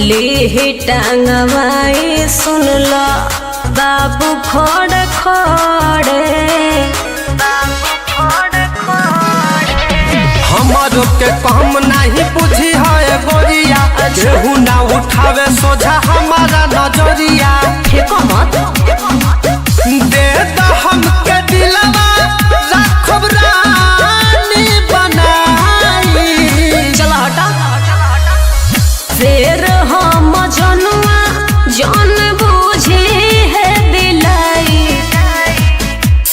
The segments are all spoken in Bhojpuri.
लेही टांगवाई सुनला बाबू खोड़ खोड़े हमारो के कम नहीं बुझी है गोरिया केहू ना उठावे सोझा हमारा नजरिया फेंको मत दे द हमके दिलवा रखब रानी बनाई। चला हटा शेर हम जनुआ जान बूझी है दिलाई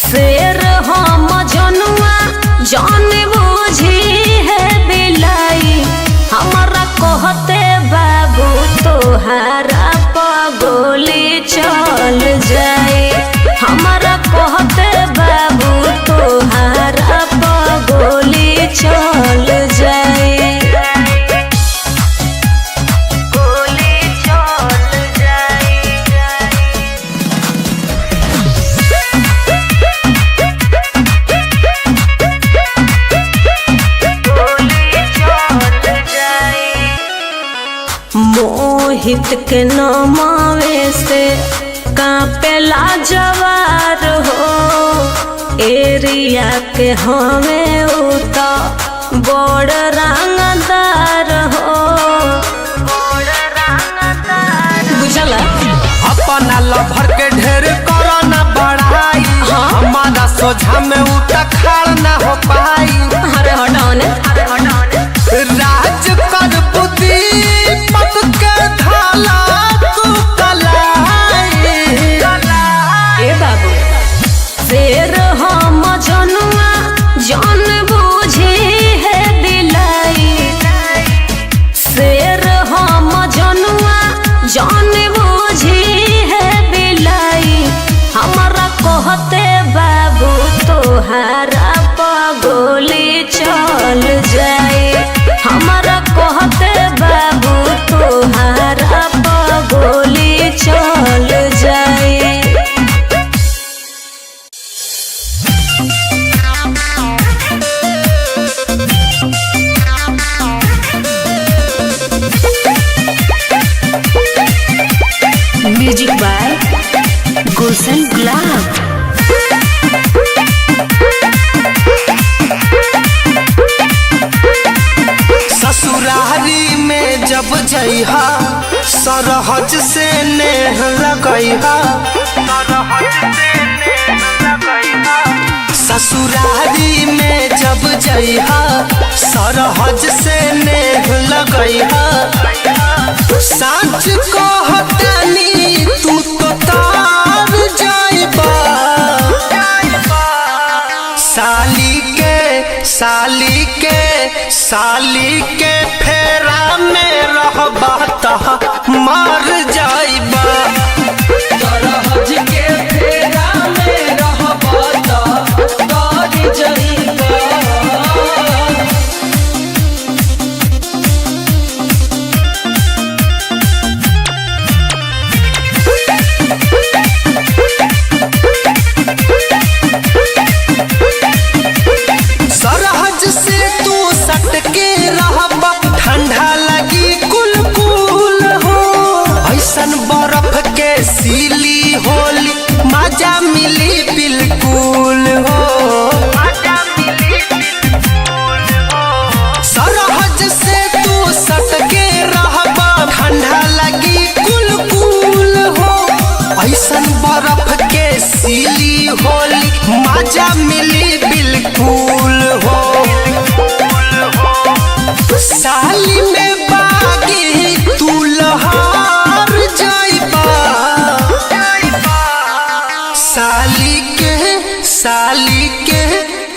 शेर हम जनुआ जान बूझी है दिलाई हमारा कहते बाबू तोहारा पगोली चल जाए हमारा कहते बाबू तोहारा पगोली चल जाए मोहित के नमावे से कांपेला जवार हो एरिया के हमें उता बड़ रंगदार हो बुझला अपना लभर के ढेर करो ना बढ़ाई हमारा सोझा में उठा खाड़ ना हो पाई। अरे हटाने राज कर बुद्धि पक के धाला तू कलाई। ए बाबू शेर हम जनुआ जान बूझी है दिलाई शेर हम जनुआ जान बूझी है दिलाई हमारा कहते बाबू तोहारा पगोली चल जाए हमारा कहते बाबू तोहारा पगोली चल जाए। म्यूजिक बाय गुलशन गुलाब ससुरारी में जब जइहा सरहज से नेह लगइहा ससुरारी में जब जइहा सरहज से नेह लगइहा साँच कहतानी तू तो तार जाइबा साली के फेरा में रहबा त मर जाइबा सरहज के फेरा में रहबा त तर जाइबा। सरहज से तू सटके रहबा ठंडा लगी कुल कुल हो ऐसन बर्फ के सीली होली मजा मिली बिल्कुल हो। सरहज से तू सटके रहबा ठंडा लगी कुल कुल हो ऐसन बर्फ के सीली होली मजा मिली बिल्कुल हो। साली में बागी तू लहार जाइबा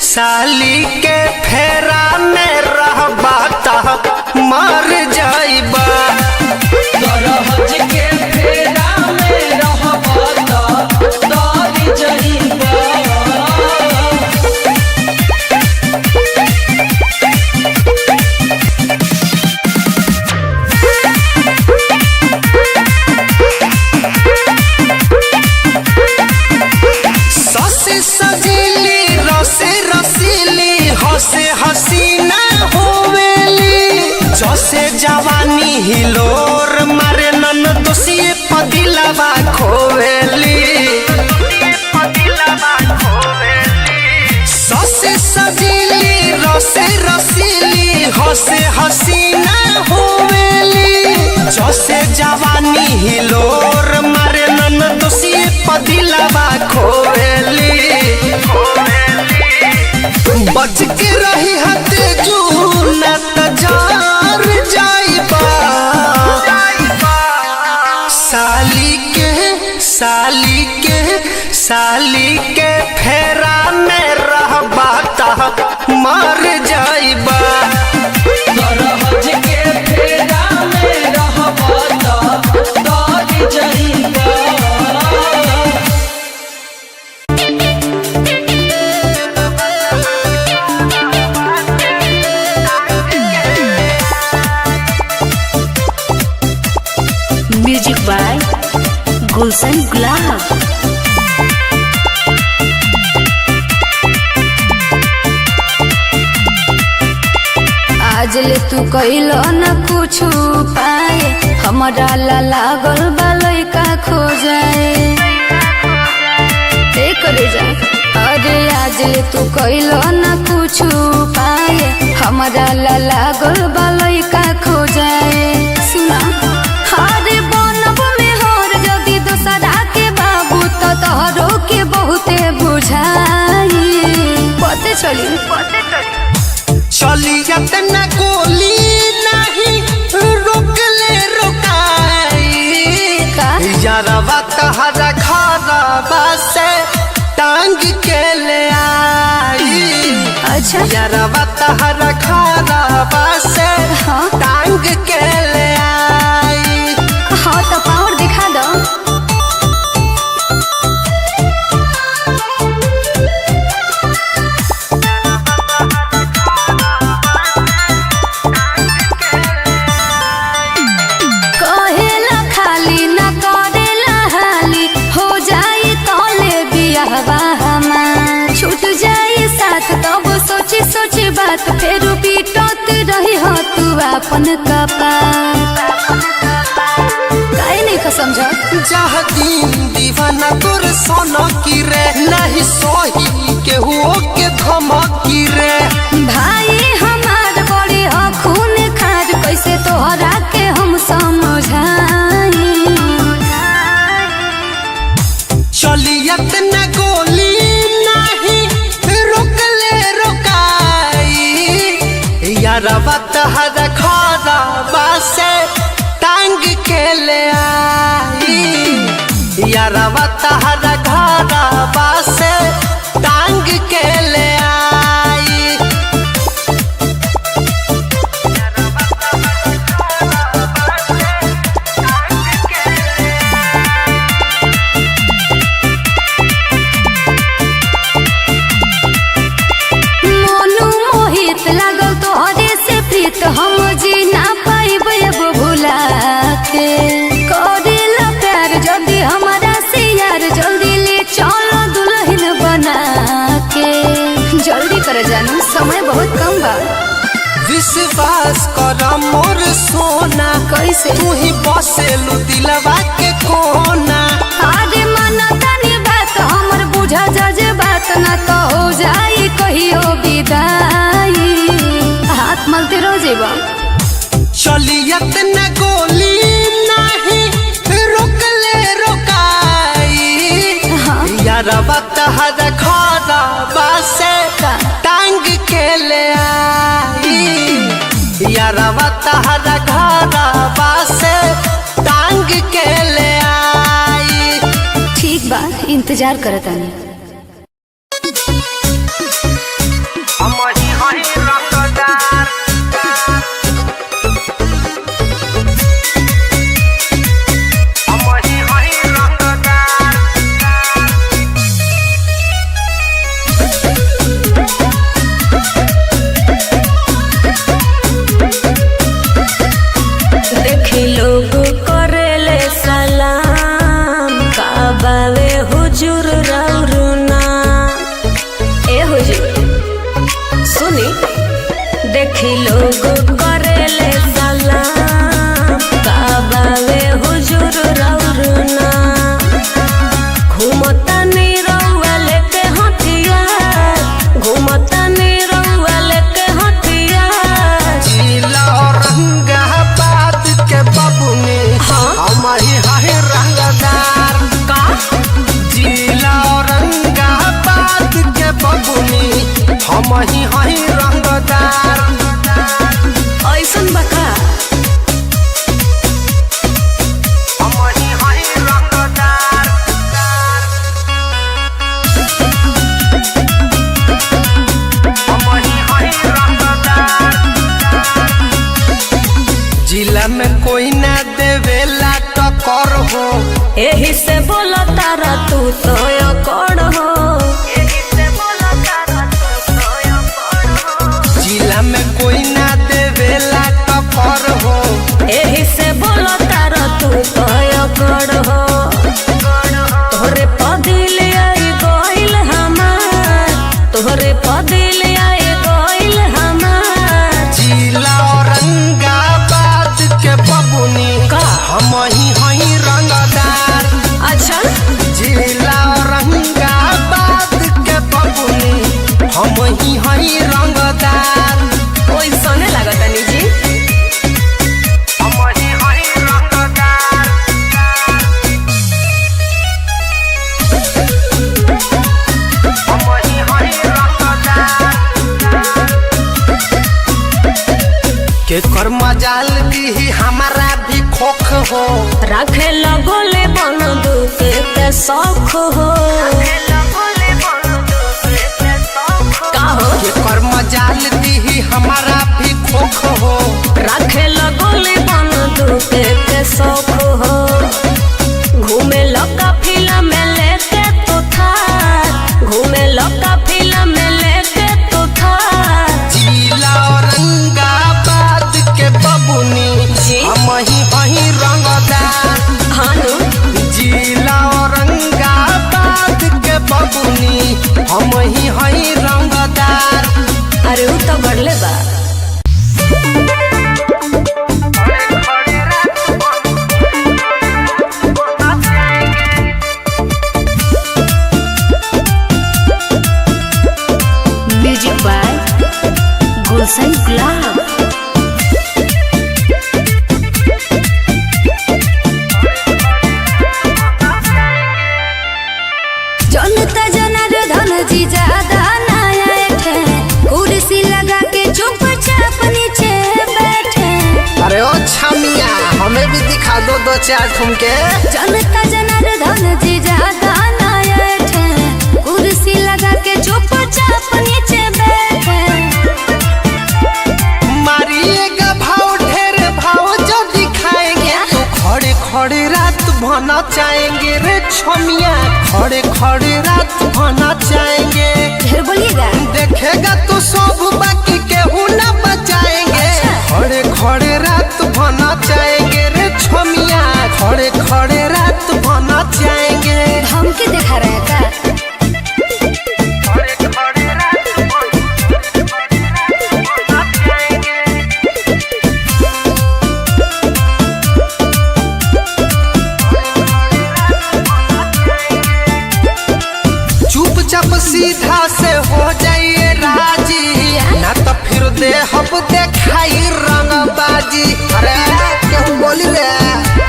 साली के फेरा में रहबा त मर जाइबा सरहज के फेरा में रहबा त तर जाइबा। जवानी हिलोर मारे नन दोषी पदिलवा खोवेली ससे सजीली रसे रसीली हसे हसीना होवेली जसे जवानी हिलोर मारे नन दोषी पदिलवा खोवेली बच के रही हते जूना तजार जाइबा साली के फेरा में रहबा त मर जाइबा दरहज के फेरा में रहबा त तर जाइबा म्यूजिक बाय गुलशन गुलाब। आज ले तू कइलो न कुछ पाए हमरा ला लागल बा लइका खो जाए करे जा। अरे आज ले तू कइलो न कुछ पाए हमरा ला लागल बा लइका खो जाए। सुना अरे बनब में होर जदी दोसरा के बाबू तो तोहरो के बहुते बुझाई पते चली चलियत न गोली नहीं रोकले रोकाई यारवा तहरा खरबा से टांग के ले आई। अच्छा यारवा तहरा खरबा से टांग के ले आई। हाँ तो पावर दिखा दो। कहेला खाली न करेला हाली हो जाई तले बियाहवा हमार छूट जाई साथ तब सोची सोची बात फेर पीटत रही हो तू अपन कपार काहे नहीं का समझ जह दिन दीवाना तोर सोना की रे नहीं सोही के हुओ के धमकी रे भाई हमार बड़ी खून खार कैसे तोहरा के हम समझाई। चलियत न गोली नहीं रोकले रोकाई यारवा तहरा खरबा से टांग के ले आई। यारवा तहरा खरबा से टांग के ले आई। मोनू मोहित लागल तोहरे से प्रीत हम जी ना पाइब अब भुला के करेला प्यार जल्दी हमारा से यार जल्दी ले चलो दुल्हन बना के जल्दी कर जानू समय बहुत कम बा। विश्वास कर मोर सोना कैसे तू ही बसेलू दिलवा के कोना। आगे माना तानी बात हमर बुझा जज बात ना तो हो जाई कहियो विदाई हाथ मलते रह जेबा। चलियत न गोली नहीं रोकले रोकाई यारवा तहरा खरबा से टांग के ले आई। यारवा तहरा खरबा से टांग के ले आई। ठीक बा इंतजार करतानी। देखी लोग करेले सलाम काबावे हुजूर राउरुना ए हुजूर सुनी देखी लोग करेले सलाम जिला में कोई ना देवेला टक्कर हो। एही से बोला तारा तू तो अकड़ हो। जिला में कोई ना देवेला टक्कर हो। एही से बोला तारा तू तो अकड़ हो। तोहरे पदिल आई गोइल हमार, तोहरे पदिल आई गोइल हमार। जिला औरंगाबाद के बबुनी का हम ही हई रंगदार। अच्छा जिला औरंगाबाद के बबुनी हम ही हई रंगदार। ओइ सोने लागत जी। हम ही हई रंगदार। हम ही हई रंगदार। के कर मजाल दी हमारा भी खोख हो। रखे लगोले बंदूक के शौक हो। का हो के कर मजाल दी हमारा भी खोख हो। रखे लगोले बंदूक के शौक हो। घूमे लका फिल्म में लेके तो था, घूमे लका फिल्म में लेके तो था। जिला औरंगाबाद के बबुनी जी। हम ही वही रंगदार। हानु जिला औरंगाबाद के बबुनी हम ही हई रंगदार। अरे उ तो बढ़ले बा। म्यूजिक बाय गुलशन गुलाब। जनता जनार्दन जी ज्यादा नया थे, कुर्सी लगा के चुपचाप नीचे बैठे। अरे ओ छमिया हमें भी दिखा दो दो चार ठुमके। जनता जनार्दन जी ज्यादा नया थे, कुर्सी लगा के चुपचाप नीचे बैठे। मारिएगा भाव ढेर भाव जो दिखाएंगे तो खड़े खड़े रात भना चाहेंगे रे छमिया। खड़े खड़े रात भना चाहेंगे। ढेर बोलिएगा। देखेगा तो सब बाकी केहू ना बचाएंगे। खड़े खड़े रात भना चाहेंगे रे छमिया। खड़े खड़े रात भना चाहेंगे। धमकी दिखा रहे का? खड़े खड़े रात भना चाहेंगे। चुपचाप सीधा से हो जाइए राजी, ना तो फिर दे हम देखाई रंगबाजी। अरे केहू बोली रे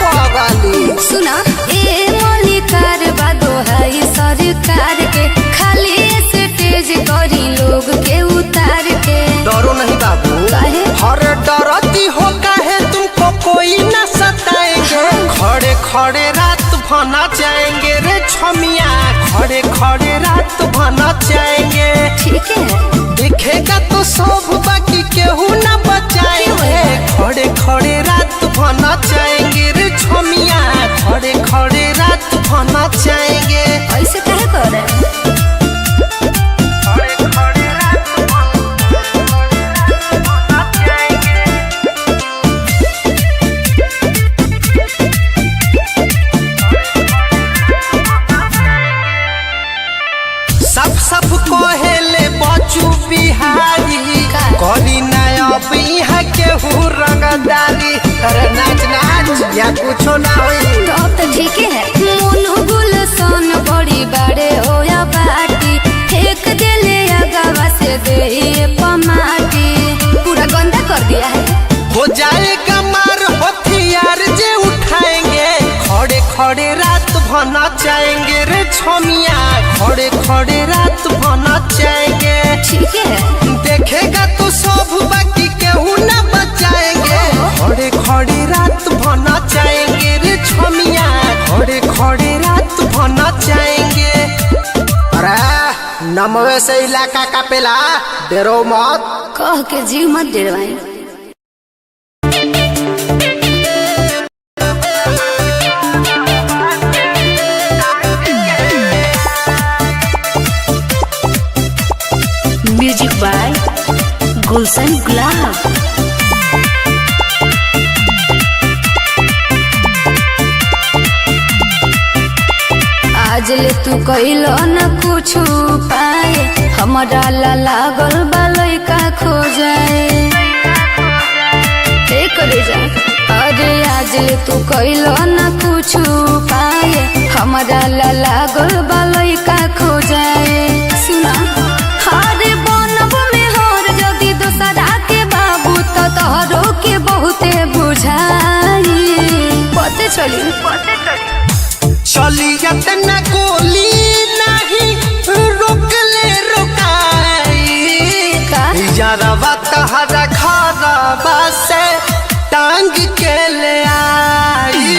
पागली। सुना ए मलिकार बादो है सरकार के, खाली स्टेज करी लोग के उतार के। डरो नहीं बाबू। काहे? हर डरती हो काहे तुमको कोई ना सताएंगे। खड़े खड़े रात भना चाहेंगे रे छमिया। खड़े खड़े रात भना चाहेंगे। ठीक है। दिखेगा तो सब बाकी केहू ना बचाएंगे। खड़े खड़े रात भना चाहेंगे रे छमिया। खड़े खड़े रात भना चाहेंगे। ऐसे काहे करे? खड़े खड़े रात भना चाहेंगे। सब सब कोहेले बचू बिहारी। का? कभी नया यहाँ केहू रंगदारी। अरे नाच नाच या कुछो ना होई। तो अब तो ठीक है। मोनू गुलशन बड़ी बड़े होया बाटी, फेंक देले अगवा से दे पमाटी। पूरा गंदा कर दिया है। हो जाएगा मार हथियार जे उठाएंगे। खड़े खड़े रात भना चाहेंगे रे छमिया। खड़े खड़े रात भना चाहेंगे। ठीक है। देखेगा तो सब बाकी केहू ना बचाएंगे। खड़े खड़े रात भना चाहेंगे रे छमिया। खड़े खड़े रात भना चाहेंगे। अरे नमवे से इलाका का पेला डेरो मत। कह के जीव मत डरवाई। आज ले तू कैलो न कुछ पाए हमारा ला लागल बा लइका खो जाए हे करे जा अरे आज ले तू कैलो न कुछ पाए हमारा ला लागल बा लइका खो जाए सुना अरे बनब में हर जदी दोसरा के बाबू तो तोहरो के बहुते बुझाई पते चली चलियत न गोली नहीं रोकले रोकाई का यारवा तहरा खराबा से टांग के ले आई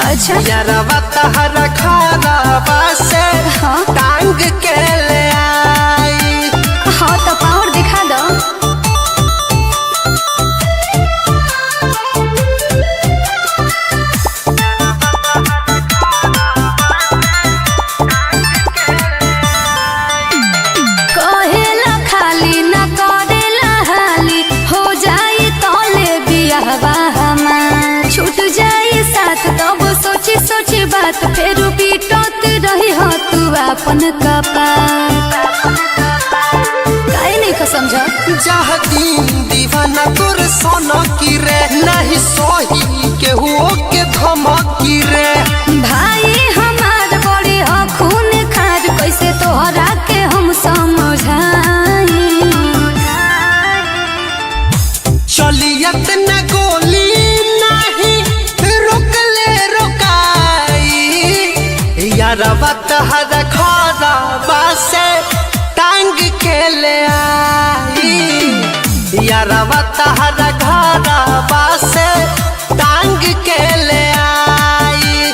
अच्छा यारवा तहरा खराबा से हाँ टांग के ले आई हाँ तो पावर दिखा दो कहेला खाली न करेला हाली हो जाई तोले बियाहवा हमार छूट जाई साथ तब सोची सोची बात फेर पीटत रही हो तू अपन कपार काहे नहीं का समझा जहदीन दीवाना तोर सोना की रे नहीं सोही के हुओ के धमकी रे भाई हमार बड़ी हो खून खार कैसे तोहरा के हम समझाई चलियत न गोली नहीं रोकले रोकाई यारवा तहरा खराबा से टांग के ले आई यारवा तहरा खराबा से टांग के ले आई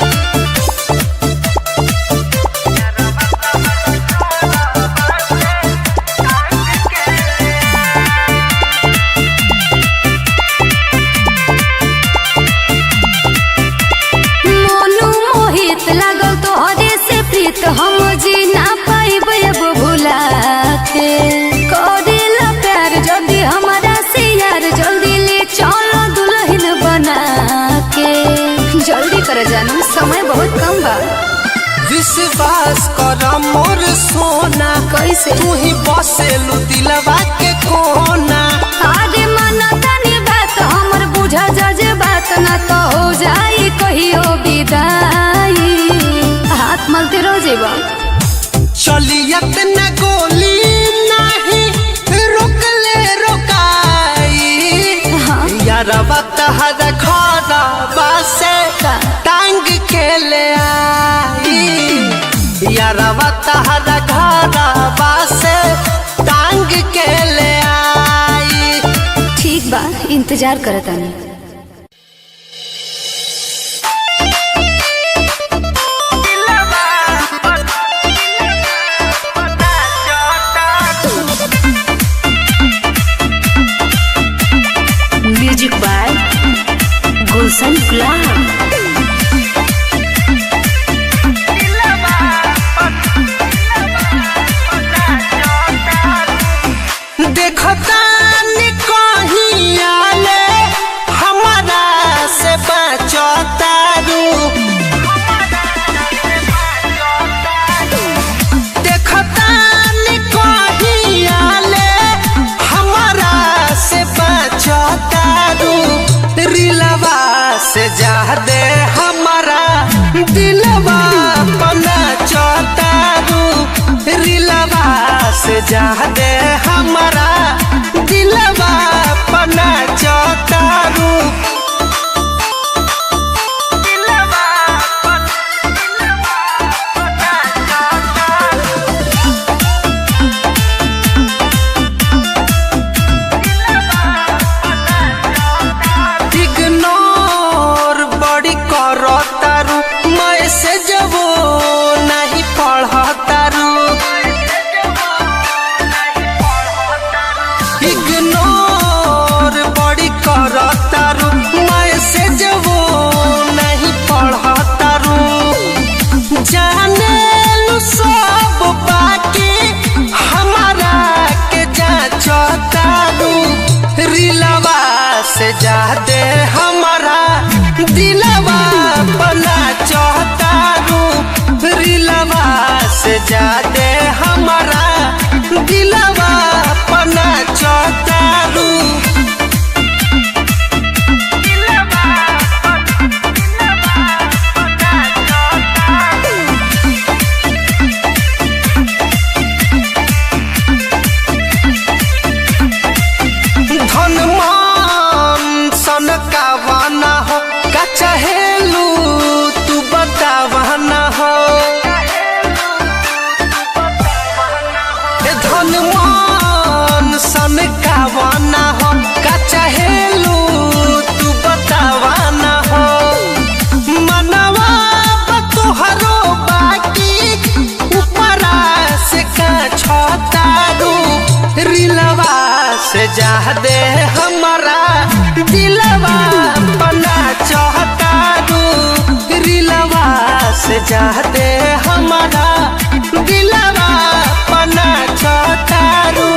मोनू मोहित लागल तोहरे से प्रीत हम जी ना पाइब अब भुला के करेला प्यार जल्दी हमारा से यार जल्दी ले चलो दुल्हन बना के जल्दी कर जानू समय बहुत कम बा विश्वास कर मोर सोना कैसे तू ही बसेलू दिलवा के कोना आगे माना तनी बात हमर बुझा जज बात ना तो हो जाई कहियो विदाई हाथ मलते रह जेबा चलियत न गोली नहीं रोकले रोकाई हाँ यारवा तहरा खराबा से टांग के ले आई यारवा तहरा खराबा से टांग के ले आई ठीक बा इंतजार करतानी म्यूजिक बाय गुलशन गुलाम देखता कहीं आले हमारा से बचता रू देखता कहीं आले हमारा से बचता रू रिलवा से जादे हमारा दिलवा बना चौता रू रिलवा से जादे हमारा दिलवा बना चौता रू इग्नोर बड़ी करतारू मैसेज वो नहीं पढ़तारू दे हमारा दिलवा बना चाहतारू दिलवा से दे हमारा दिलवा बना चाहतारू।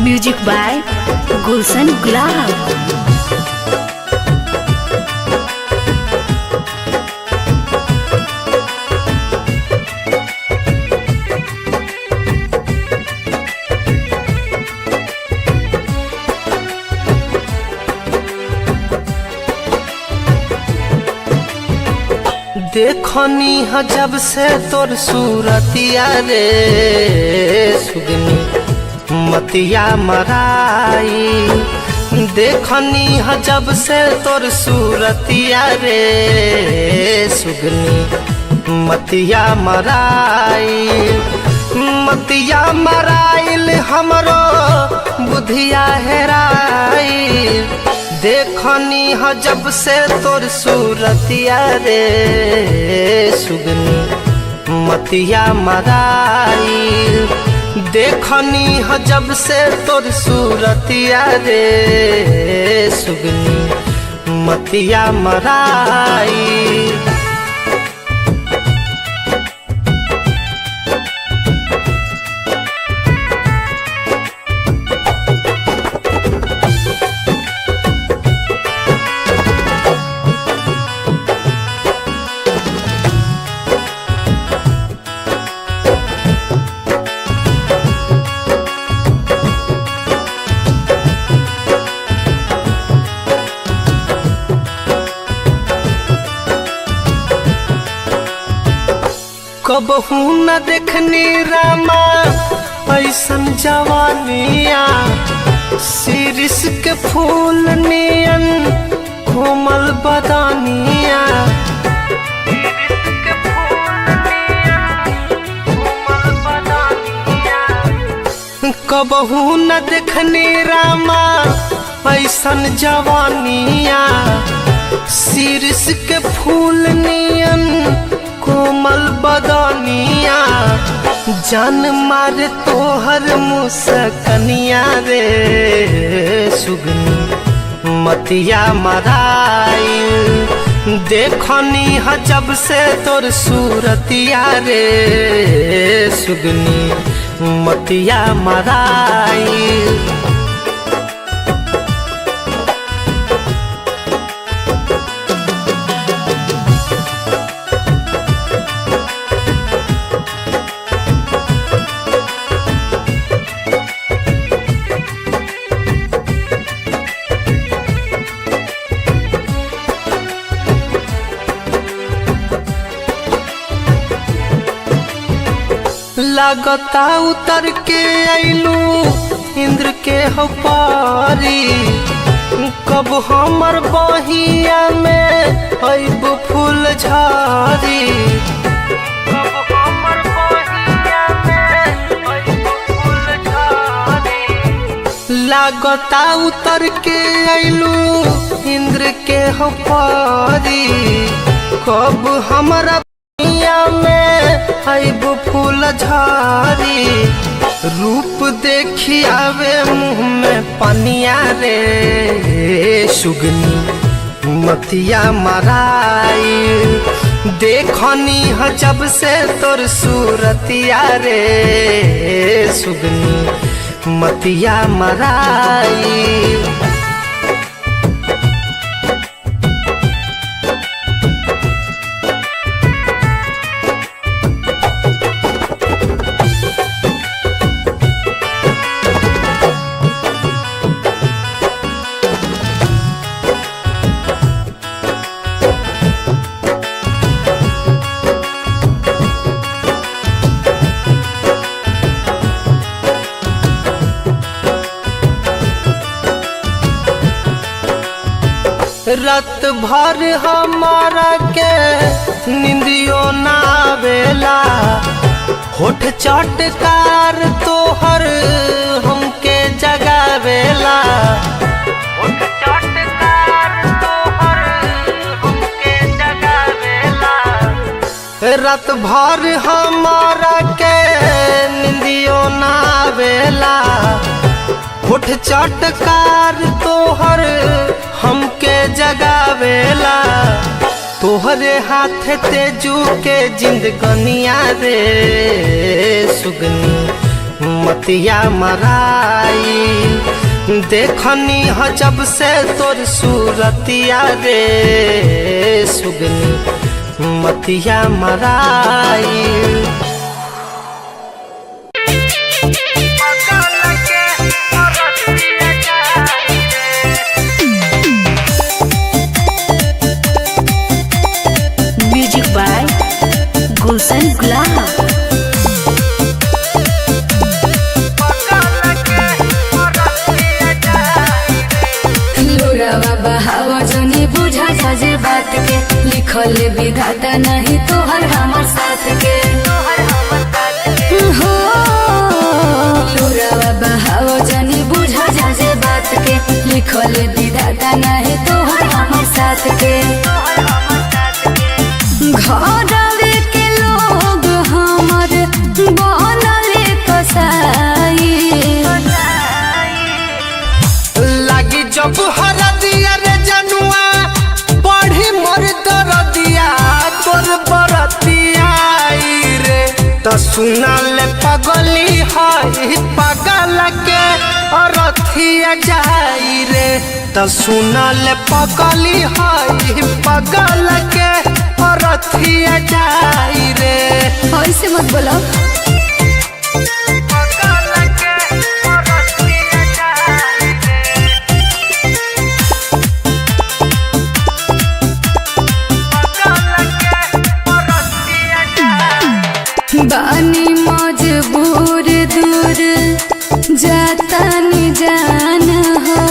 म्यूजिक बाय गुलशन गुलाब। देखनी ह जब से तोर सूरतिया रे सुगनी मतिया मराई। देखनी ह जब से तोर सूरतिया रे सुगनी मतिया मराई। मतिया मराइल हमरो बुधिया हेराई। देखनी ह जब से तोर सूरतिया रे सुगनी मतिया मराई। देखनी ह जब से तोर सूरतिया रे सुगनी मतिया मराई। कबहू न देखनी रामा ऐसन जवानिया। शीरिष के फूल नियन कोमल बदानिया। कबहू न देखनी रामा ऐसन जवानिया। शीरिष के फूल नियन कोमल बदनिया। जान मारे तोहर मुस्कनिया रे सुगनी मतिया मराई। देखनी ह जब से तोर सूरतिया रे सुगनी मतिया मराई। लागता उतर के आइलू इंद्र के हो पारी। कब हमर बहिया में आइब फूल झारी। कब हमर बहिया में आइब फूल झारी। लागता उतर के आइलू इंद्र के हो पारी। कब हमरा बहिया में आइब फूल झारी। रूप देखी आवे मुँह में पनिया रे सुगनी मतिया मराई। देखनी ह जब से तोर सूरतिया रे सुगनी मतिया मराई। रात भर हमारा के निंदियो ना बेला। होठ चटकार तोहर हमके जगावेला उठ चटकार तोहर हमके जगावेला रात भर हमारा के निंदियो ना आवेला उठ चटकार तोहर हमके जगावेला तोहरे हाथ तेजू के जिंदगनिया रे सुगनी मतिया मराई देखनी ह जब से तोर सूरतिया रे सुगनी मतिया मराई म्यूजिक बाय गुलशन गुलाब। लोरावा बहावा जनी बुझा साजे बात के लिखल विधाता नहीं तोहर हमर साथ के हो लोरावा बहावा जनी बुझा साजे बात के लिखल विधाता नहीं तोहर हमर साथ के घरवे के लोग हमर बनले कसाई लागी जब हरदिया रे जनुआ पढ़ी मोर दरदिया तोर बरतिया रे त सुनाल पगली है पगल के अरथिया जाई रे त सुनाल पगली है पगल के अरथिया जाई रे ऐसे मत बोलो बानी मजबूर दूर जाता नि जान हो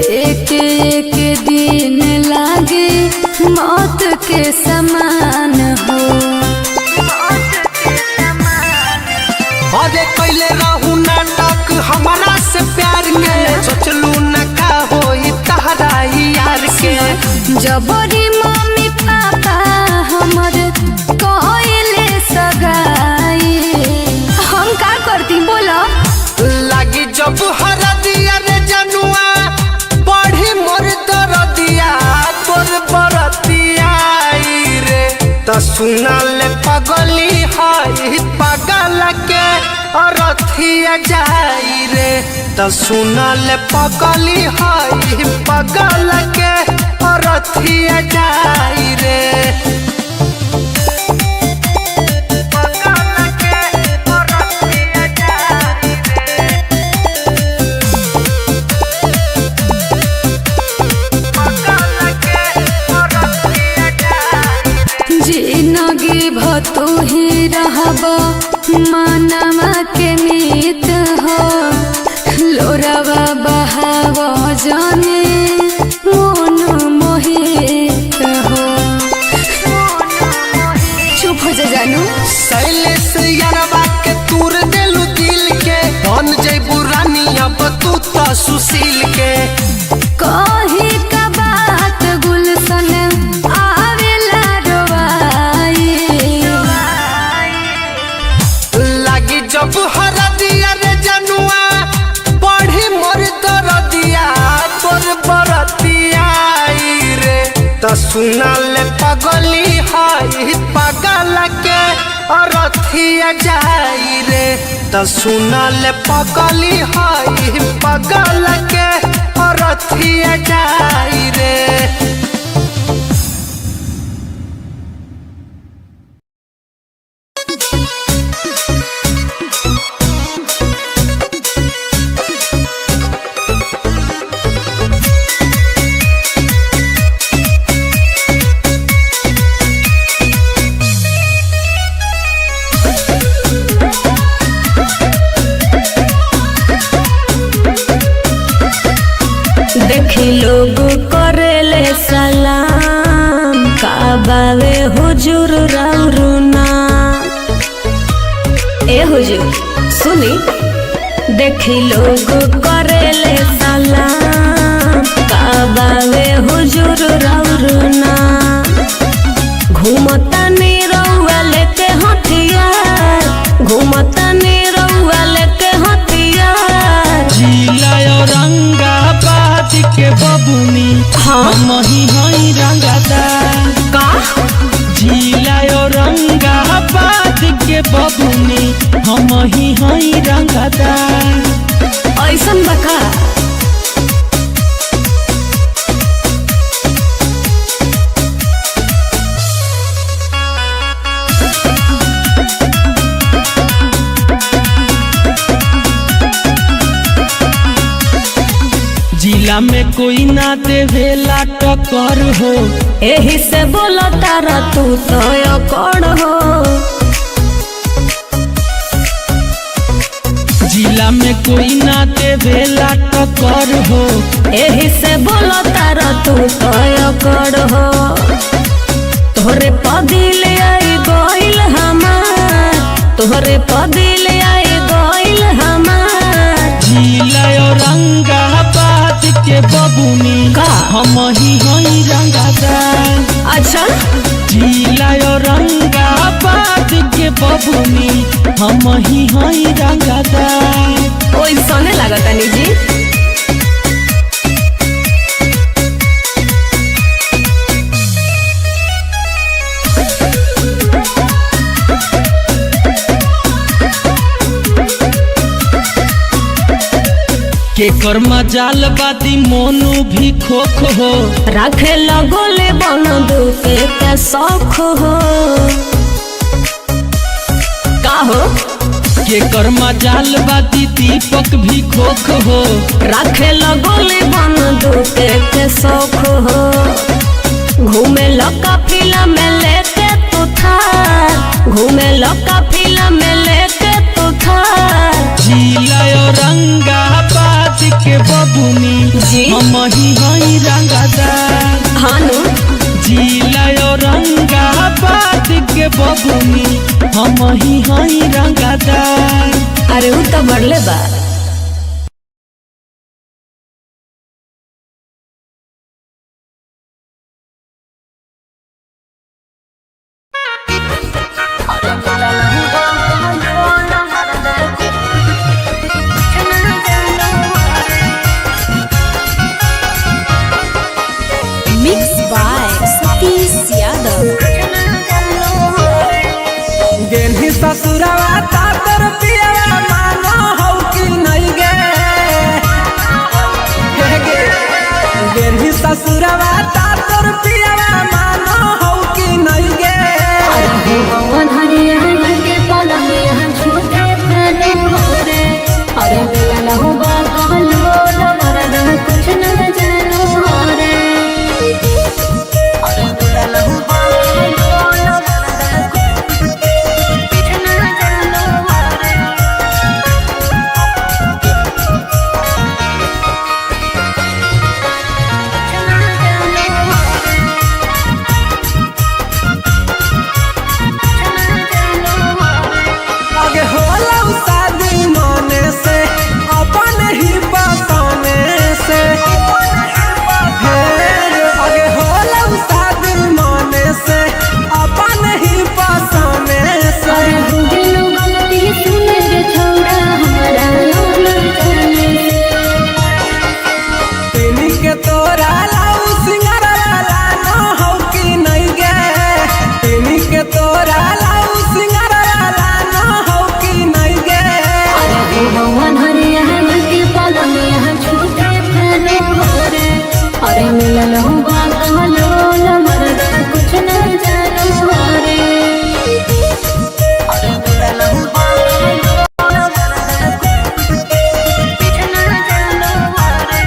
एक एक दिन लागे मौत के समान हो अरे कैले रहू नाटक हमारा से प्यार के सोचलू न का होई तहरा यार के जबरी मम्मी पापा हमर कहले सगाई हम का करती बोलो लागी जब हरदिया रे जनुआ पढ़ी मोर दरदिया तोर बरतिया रे त सुनाल पगली है पगल के अरथिया जाई रे त सुनाल पगली है पगल के अरथिया जाई रे जिंदगी भतू ही रहब मानवा के मीत हो लोरावा बहाव जाने मोन मोहित हो चुप हो जा जानू शैलेश यारवा के तूर देलू दिल के बन जैबू रानी अब तू त सुशील के कही का बात गुलशन आवेला रोवाई लागी जब हरदिया रे जनुआ पढ़ी मोर दरदिया तोर बरतिया रे त सुनाल पगली है पगल के अरथिया जाई रे त सुनाल पगली है पगल के अरथिया जाई रे देखी लोग करेले सलाम काबावे हुजूर राउरुना ए हुजूर सुनी देखी लोग करेले सलाम काबावे हुजूर रौरना घूमता निरौआ लेके हथियार घूमता निरौआ लेके हथियार जिला औरंगाबाद के बबुनी हम ही हई रंगदार का जिला औरंगाबाद के बबुनी हम ही हई रंगदार ऐसन बका जिला में कोई ना देवेला टक्कर हो एही से बोलो तारा तू तो अकड़ हो जिला में कोई ना देवेला टक्कर हो एही से बोलो तारा तू तो अकड़ हो तोहरे पदिल आई गइल हमार तोहरे पदिल आई गइल हमार जिला औरंगाबाद के बबुनी का? हम ही हई रंगदार अच्छा जिला औरंगाबाद के बबुनी हम ही हई रंगदार ओइसने लागता निजी के कर्मा जाल बाती मोनू भी खोख हो रखे लगोले बन दुके के शौक हो का हो के कर्मा जाल बाती दीपक भी खोख हो रखे लगोले बन दुके के शौक हो घूमे लका फिल्म में लेके तू थार घूमे लका फिल्म में लेके तू थार जिला औरंगाबाद के बबुनी जी? हम ही हई रंगदार हानु जिला औरंगाबाद के बबुनी हम ही हई रंगदार अरे उ तो बढ़ले बा मिक्स बाय सतीश यादव गेली ससुरवा तातर पियवा मानो हौ कि नहीं गे गेली ससुरवा तातर पियवा मानो हौ कि नहीं गे आगे होला शादी माने से अपन ही बसाने से आगे होला शादी माने से अपन ही बसाने से तेनी के तोरा लाऊ सिंगारवाला न हौ कि नहीं गे तेनी के तोरा लाऊ सिंगारवाला न हौ कि नहीं गे अरे मिलन हुआ कहलो मरदा कुछ न जानो रे अरे मिलन हुआ कहलो मरदा कुछ न जानो रे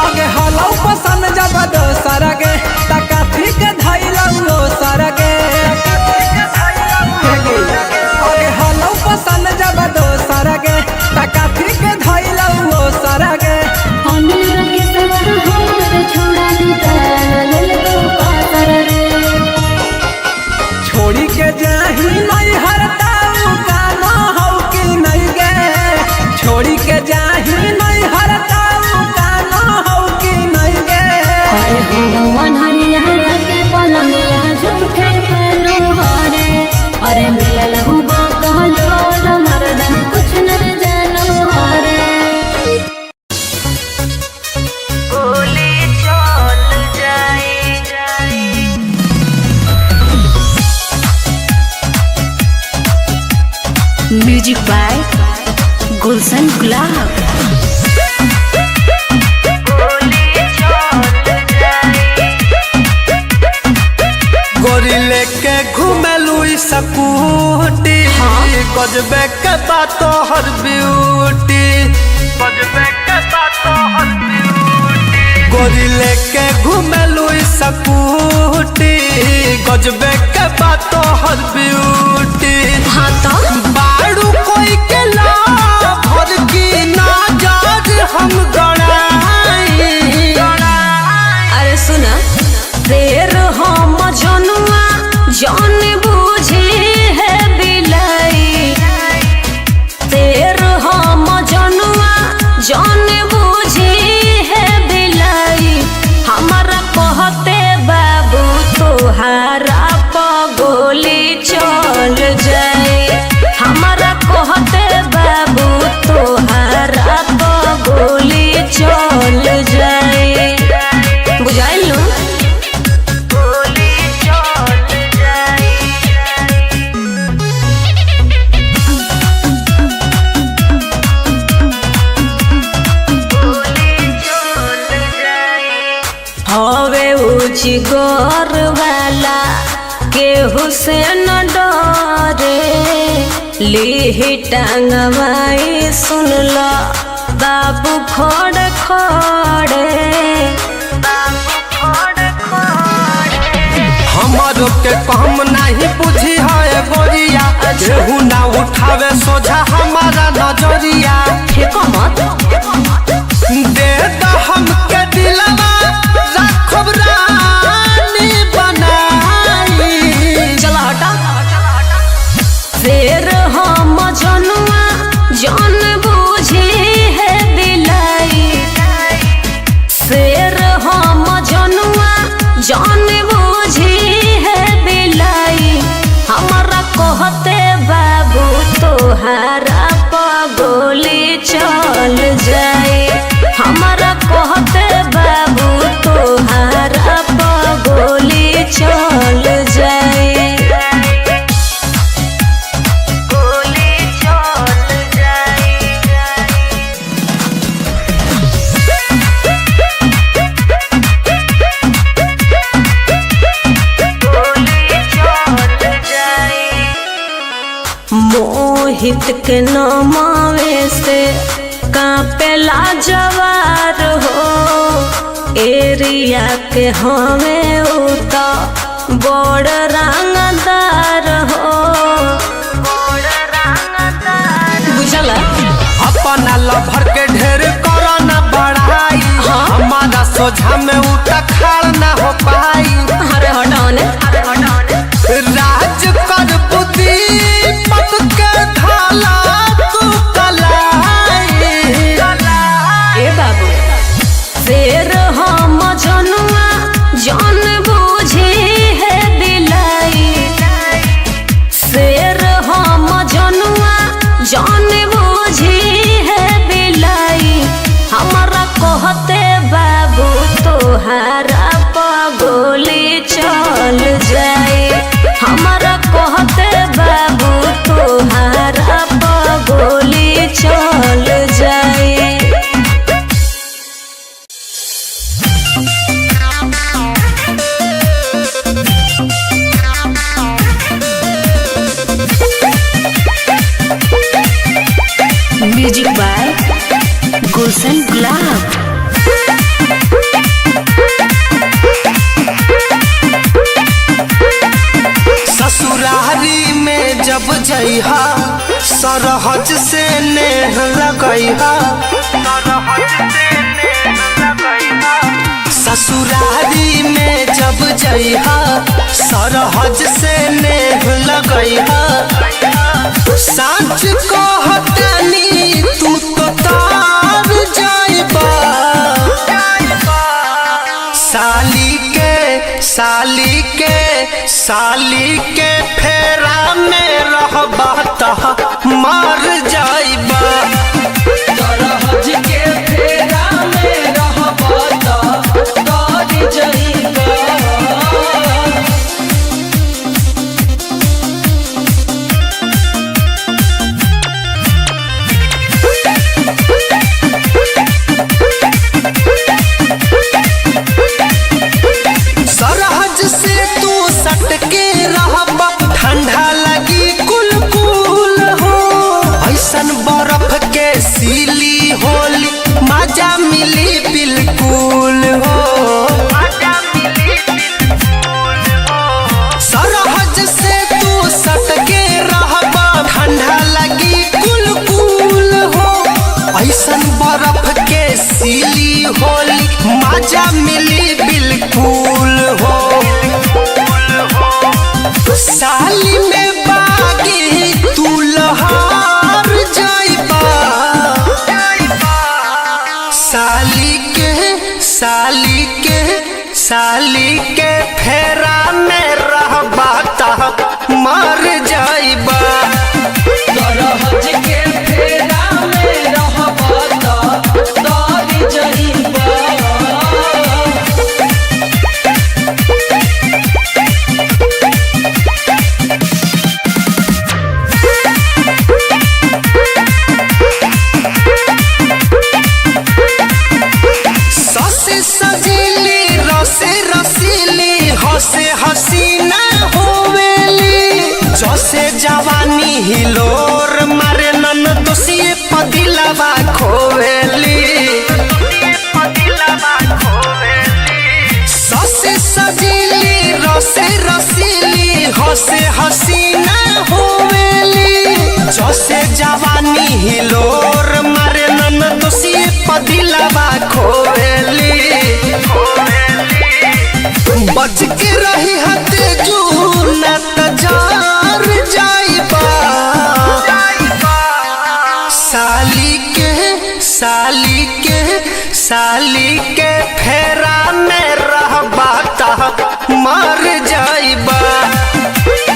आगे हलौ पसंद जब दोसर गे तका ठीक म्यूजिक बाय गुलशन गुलाब। गोरी लेके घुमेलू स्कूटी गजबे के बात हर ब्यूटी गोरी लेके घुमेलू स्कूटी गजबे के बात हर ब्यूटी हाँ तो बारू कोई के ला भर की ना जाज हम गड़ाई। अरे सुना देर हम जनुआ जान बूझे है बिलाई, देर हम जनुआ जान बूझे है बिलाई। हमारा कहते बाबू तोहारा पगोली चल जाए, हमारा कहते बाबू तोहारा पगोली चल जाए। बुझाइल नु हवे उजिगर वाला केहू से न डरे, लिही टांगवाई सुन लो बाबू खड़े खड़े। हमारो के कम नहीं बुझी है गोरिया, केहू ना उठावे सोझा हमारा नजरिया। फेंको मत दे द हमके दिलवा रखब रानी बनाई। चला हटा फेर हम जनुआ जान बूझे है बिलाई, शेर हम जनुआ जान बूझे है बिलाई। हमारा कहते बाबू तोहारा पगोली चल जाए, हमारा कहते बाबू तोहारा पगोली चल जाए। मोहित के नमावे से कांपेला जवार हो, एरिया के हमें उता बड़ रंगदार हो। बुझला अपना लभर के ढेर करो ना बढ़ाई, हमारा सोझा में उठा खाड़ ना हो पाई। अरे हटाने राज कर बुद्धि पक के धाला तू कलाई। ए बाबू शेर हम जनुआ जान बूझे है बिलाई, शेर हम जनुआ जान बूझे है बिलाई। हमारा कहते बाबू तोहारा पगोली चल जाए, हमारा कहते बाबू तोहारा पगोली चल जाए। म्यूजिक बाय गुलशन गुलाब। ससुरारी में जब जइहा सरहज से नेह लगइहा, ससुरारी में जब जइहा सरहज से नेह लगइहा। साँच कहतानी तू तो तार जाइबा, साली के फेरा में रहबा त मर जाइबा। सरहज के फेरा में रहबा त तर जाइबा। सरफ के सीली होली मजा मिली बिल्कुल हो। साली में बागी तू लहार जाइबा, साली के फेरा में रहबा त मर जाइबा। सरहज के फेरा में रहबा त दर जाइबा। हसे हसीना होवेली जैसे जवानी हिलोर मारे नन दोषिए पदिलवा खोवेली। ससे सजीली रसे रसीली हसे हसीना होवेली जैसे जवानी हिलोर मारे नन दोषिए पदिलवा खोवेली। बच के रही हते जूना तजार जाइबा। साली के फेरा में रहबा त मर जाइबा।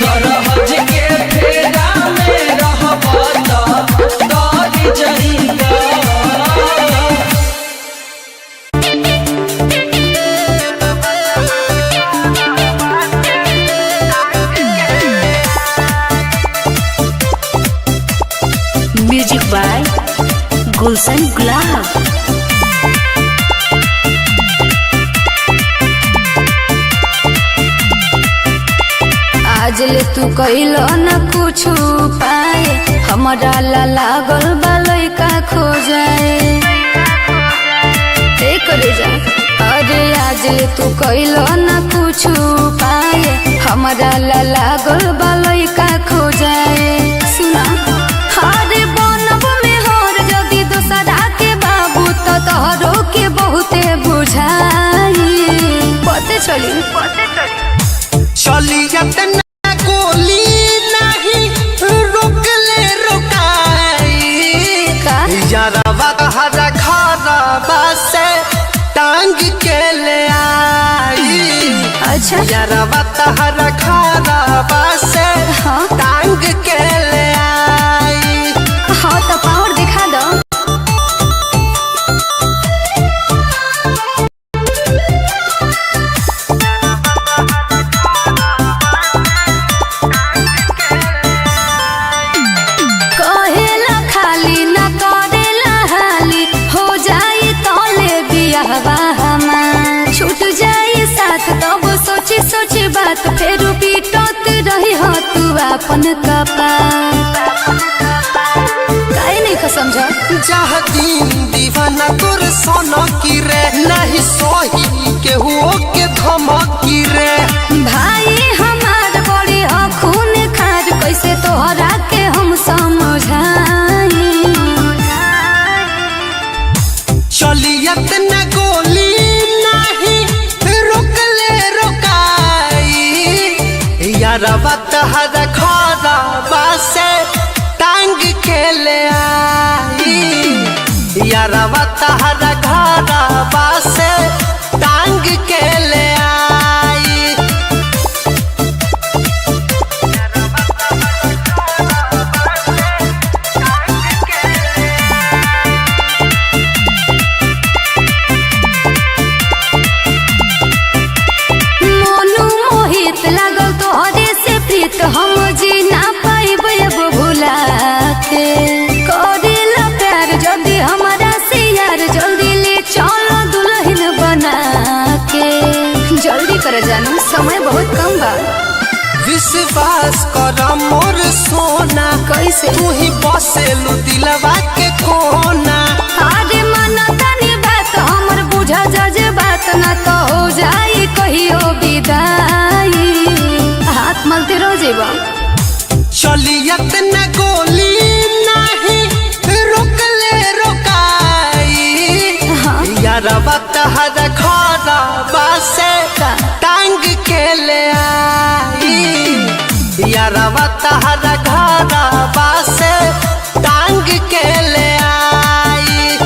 सरहज के फेरा में रहबा त दर जाइबा। म्यूजिक बाय गुलशन गुलाब। आज ले तू कइलो न कुछ पाए हमारा ला लागल बालई का खो जाए। करे जा अरे आज ले तू कइलो न कुछ पाए हमारा ला लागल बालई का खो जाए। सुना अरे बनब में होर जदी दोसरा के बाबू तो तोहरो के बहुते बुझाई। पते चली तना गोली नहीं रोकले रोकाई का यारवा हरा खरबा से टांग के ले आई। अच्छा यारवा हरा खरबा से हाँ टांग के ले आई। हाँ तो पावर दिखा दो। कहेला खाली न करेला हाली हो जाई तोले बियाहवा हमार छूट जाई साथ तब सोची सोची बात फेर पीटत रही हो तू अपन कपार। काहे नहीं का समझा जह दिन दीवाना तोर सोना की रे नहीं सोही केहू के धमकी रे। भाई हमार बड़ी खून खार कैसे तोहरा के हम समझाई। चलियत न गोली नहीं रोकले रोकाई यारवा तहरा खरबा से टांग के ले आई। यारवा तहरा खरबा से टांग के ले आई। मोनू मोहित लागल तोहरे से प्रीत हम जी ना पाइब अब भुला के। करेला प्यार जल्दी हमारा से यार जल्दी ले चलो दुल्हन बना के। जल्दी कर जानू समय बहुत कम बा। विश्वास कर मोर सोना कैसे तू ही बसेलू दिलवा के कोना। आगे माना तनी बात हमर बुझा जज बात ना तो हो जाई कहियो विदाई। हाथ मलते रह जेबा चलियत न गोली नहीं रोकले रोकाई घरवा से टांग के ले आई यारवा तहरा घरवा से टांग के ले आई।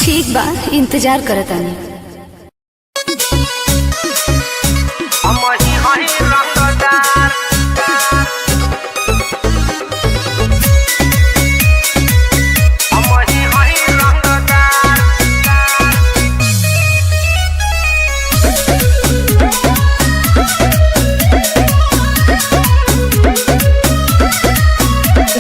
ठीक बा, इंतजार करतानी।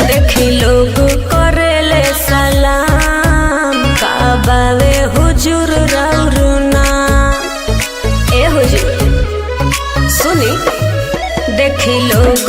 देखी लोग करेले सलाम, काबावे हुजूर रौरुना। ए हुजूर सुनी, देखी लोग